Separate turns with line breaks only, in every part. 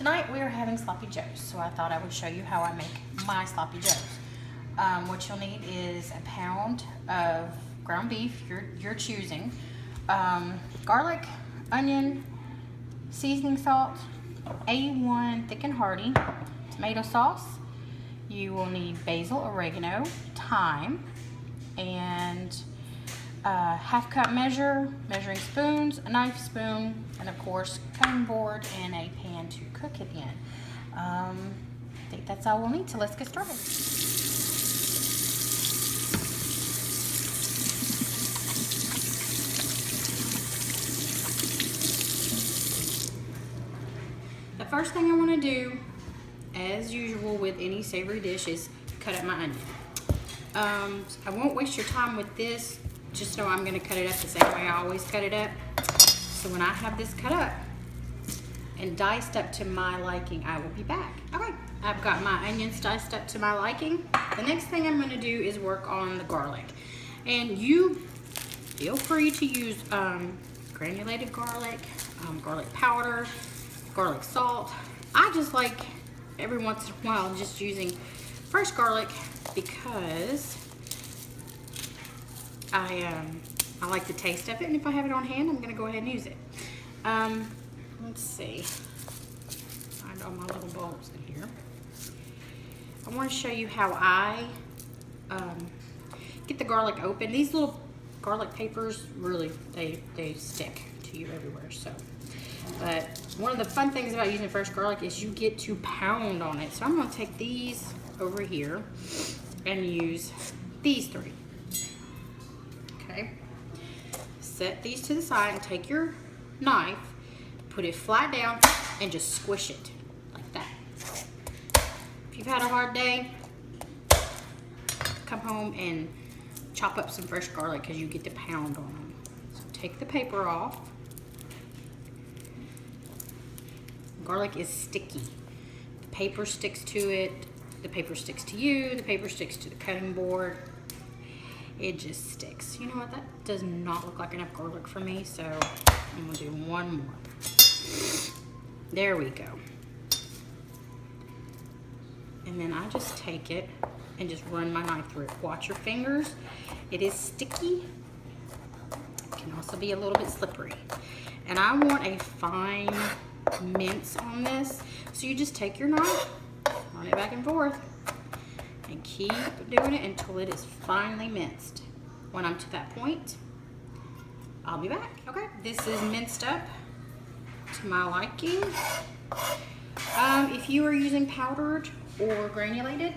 Tonight we are having sloppy joes, so I thought I would show you how I make my sloppy joes. What you'll need is a pound of ground beef, you're choosing, garlic, onion, seasoning salt, A1 thick and hearty, tomato sauce. You will need basil, oregano, thyme, and half cup measuring spoons, a knife spoon, and of course cutting board and a pan to cook it in. I think that's all we'll need, so let's get started. The first thing I want to do, as usual with any savory dish, is cut up my onion. I won't waste your time with this. Just know I'm going to cut it up the same way I always cut it up. So when I have this cut up and diced up to my liking, I will be back. Okay, I've got my onions diced up to my liking. The next thing I'm going to do is work on the garlic. And you feel free to use granulated garlic, garlic powder, garlic salt. I just like every once in a while just using fresh garlic because I like the taste of it, and if I have it on hand, I'm gonna go ahead and use it. Let's see, find all my little bowls in here. I want to show you how I get the garlic open. These little garlic papers really they stick to you everywhere. So, but one of the fun things about using fresh garlic is you get to pound on it. So I'm gonna take these over here and use these three. Okay, set these to the side and take your knife, put it flat down, and just squish it like that. If you've had a hard day, come home and chop up some fresh garlic because you get to pound on them. So take the paper off. Garlic is sticky. The paper sticks to it, the paper sticks to you, the paper sticks to the cutting board. It just sticks. You know what, that does not look like enough garlic for me, so I'm gonna do one more. There we go. And then I just take it and just run my knife through it. Watch your fingers. It is sticky. It can also be a little bit slippery. And I want a fine mince on this, so you just take your knife, run it back and forth, and keep doing it until it is finely minced. When I'm to that point, I'll be back. Okay, this is minced up to my liking. If you are using powdered or granulated,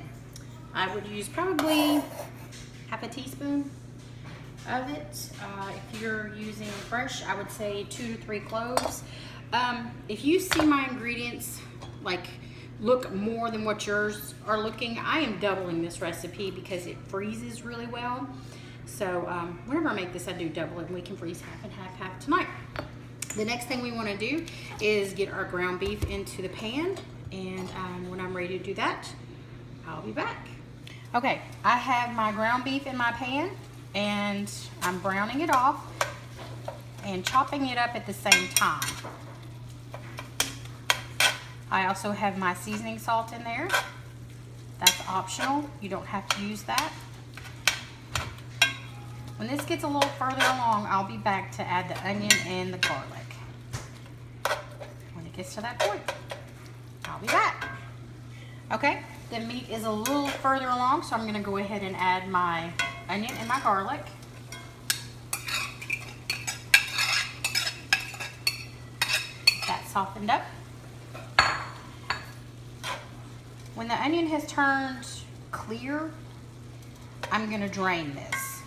I would use probably half a teaspoon of it. If you're using fresh, I would say 2 to 3 cloves. If you see my ingredients look more than what yours are looking, I am doubling this recipe because it freezes really well. So whenever I make this, I do double it, and we can freeze half and half tonight. The next thing we want to do is get our ground beef into the pan, and when I'm ready to do that, I'll be back. Okay, I have my ground beef in my pan, and I'm browning it off and chopping it up at the same time. I also have my seasoning salt in there. That's optional. You don't have to use that. When this gets a little further along, I'll be back to add the onion and the garlic. When it gets to that point, I'll be back. Okay, the meat is a little further along, so I'm going to go ahead and add my onion and my garlic. That's softened up. When the onion has turned clear, I'm gonna drain this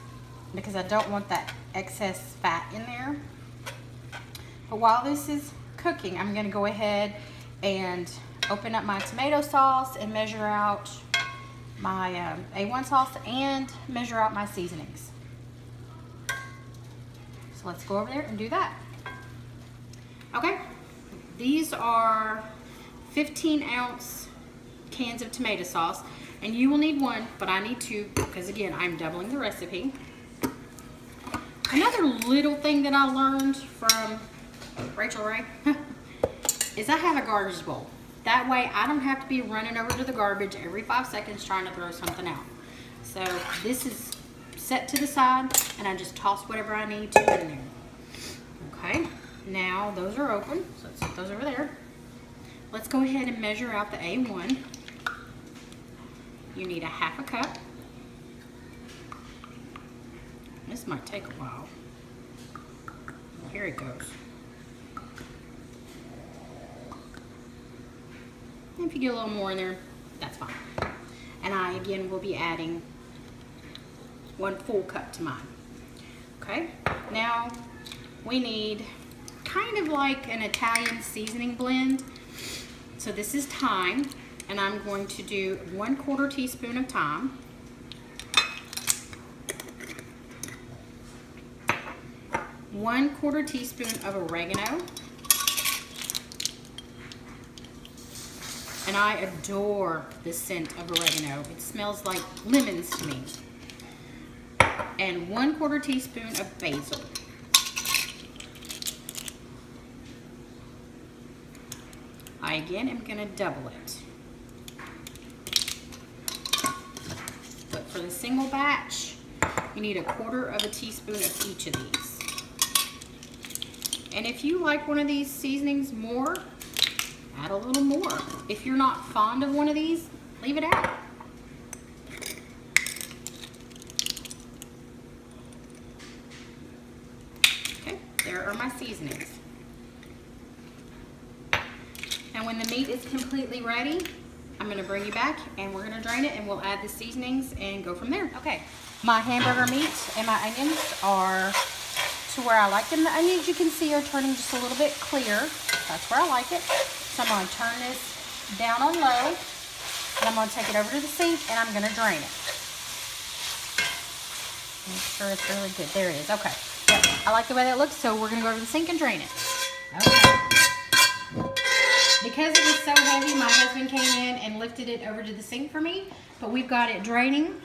because I don't want that excess fat in there. But while this is cooking, I'm gonna go ahead and open up my tomato sauce and measure out my A1 sauce and measure out my seasonings. So let's go over there and do that. Okay, these are 15-ounce cans of tomato sauce, and you will need one, but I need two because again, I'm doubling the recipe. Another little thing that I learned from Rachel Ray is I have a garbage bowl. That way I don't have to be running over to the garbage every 5 seconds trying to throw something out. So this is set to the side, and I just toss whatever I need to in there. Okay, now those are open, so let's set those over there. Let's go ahead and measure out the A1. You need a 1/2 cup. This might take a while. Here it goes. If you get a little more in there, that's fine. And I, again, will be adding 1 full cup to mine. Okay, now we need kind of like an Italian seasoning blend. So this is thyme, and I'm going to do 1/4 teaspoon of thyme. 1/4 teaspoon of oregano. And I adore the scent of oregano. It smells like lemons to me. And 1/4 teaspoon of basil. I again am gonna double it. But for the single batch, you need 1/4 teaspoon of each of these. And if you like one of these seasonings more, add a little more. If you're not fond of one of these, leave it out. Okay, there are my seasonings. And when the meat is completely ready, I'm gonna bring you back and we're gonna drain it and we'll add the seasonings and go from there. Okay, my hamburger meat and my onions are to where I like them. The onions, you can see, are turning just a little bit clear. That's where I like it. So I'm going to turn this down on low, and I'm going to take it over to the sink, and I'm going to drain it. Make sure it's really good. There it is. Okay. Yep. I like the way that looks, so we're going to go to the sink and drain it. Okay. Because it was so heavy, my husband came in and lifted it over to the sink for me, but we've got it draining.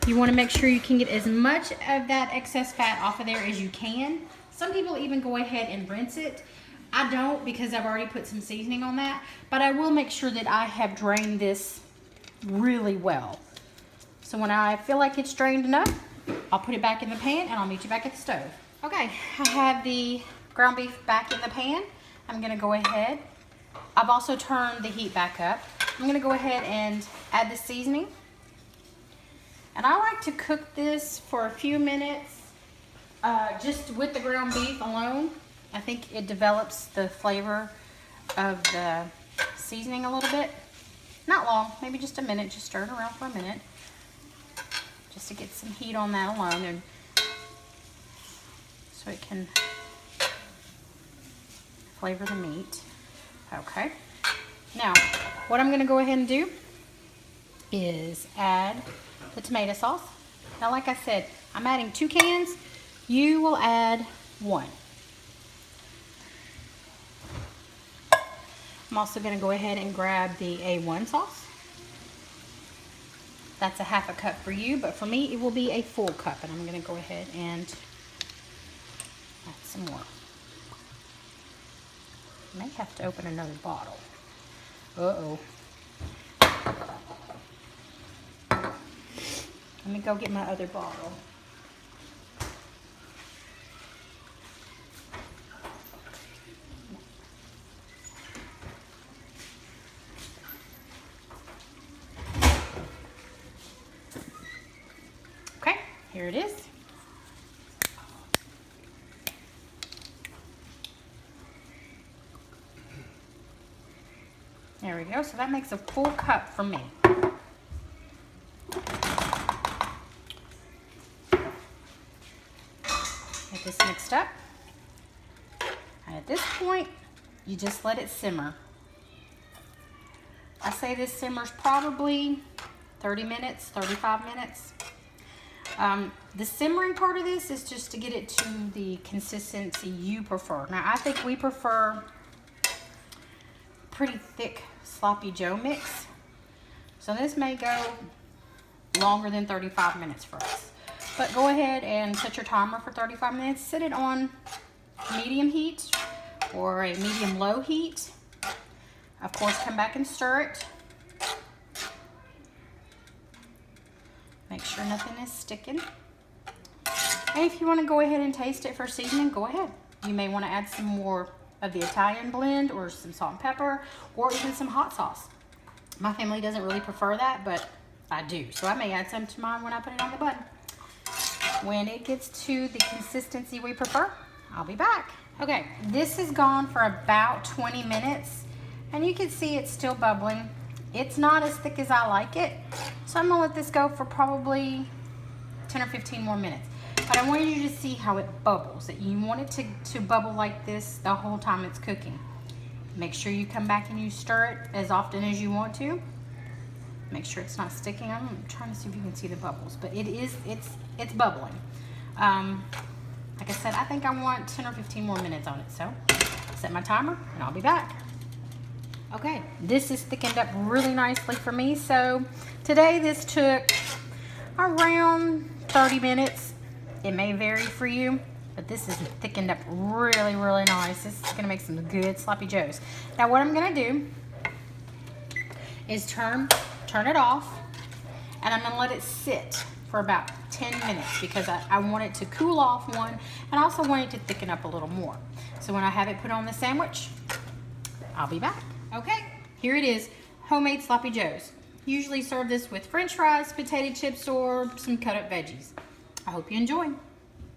You want to make sure you can get as much of that excess fat off of there as you can. Some people even go ahead and rinse it. I don't, because I've already put some seasoning on that, but I will make sure that I have drained this really well. So when I feel like it's drained enough, I'll put it back in the pan and I'll meet you back at the stove. Okay, I have the ground beef back in the pan. I'm gonna go ahead. I've also turned the heat back up. I'm gonna go ahead and add the seasoning. And I like to cook this for a few minutes, just with the ground beef alone. I think it develops the flavor of the seasoning a little bit. Not long, maybe just a minute. Just stir it around for a minute, just to get some heat on that alone, and so it can flavor the meat. Okay. Now, what I'm going to go ahead and do is add the tomato sauce. Now, like I said, I'm adding 2 cans. You will add 1. I'm also going to go ahead and grab the A1 sauce. That's a 1/2 cup for you, but for me, it will be a full cup. And I'm going to go ahead and add some more. I may have to open another bottle. Uh-oh. Let me go get my other bottle. Okay, here it is. There we go. So that makes a full cup for me. Get this mixed up. And at this point, you just let it simmer. I say this simmers probably 30 minutes, 35 minutes. The simmering part of this is just to get it to the consistency you prefer. Now, I think we prefer pretty thick sloppy Joe mix. So this may go longer than 35 minutes for us. But go ahead and set your timer for 35 minutes. Set it on medium heat or a medium low heat. Of course, come back and stir it. Make sure nothing is sticking. And if you want to go ahead and taste it for seasoning, go ahead. You may want to add some more of the Italian blend or some salt and pepper or even some hot sauce. My family doesn't really prefer that, but I do. So I may add some to mine when I put it on the bun. When it gets to the consistency we prefer, I'll be back. Okay, this has gone for about 20 minutes and you can see it's still bubbling. It's not as thick as I like it. So I'm gonna let this go for probably 10 or 15 more minutes. But I want you to see how it bubbles. That you want it to bubble like this the whole time it's cooking. Make sure you come back and you stir it as often as you want to. Make sure it's not sticking. I'm trying to see if you can see the bubbles, but it's bubbling. Like I said, I think I want 10 or 15 more minutes on it. So set my timer and I'll be back. Okay, this is thickened up really nicely for me. So today this took around 30 minutes. It may vary for you, but this is thickened up really, really nice. This is gonna make some good sloppy joes. Now what I'm gonna do is turn it off, and I'm gonna let it sit for about 10 minutes because I want it to cool off, one, and I also want it to thicken up a little more. So when I have it put on the sandwich, I'll be back. Okay, here it is, homemade sloppy joes. Usually serve this with French fries, potato chips, or some cut up veggies. I hope you enjoy.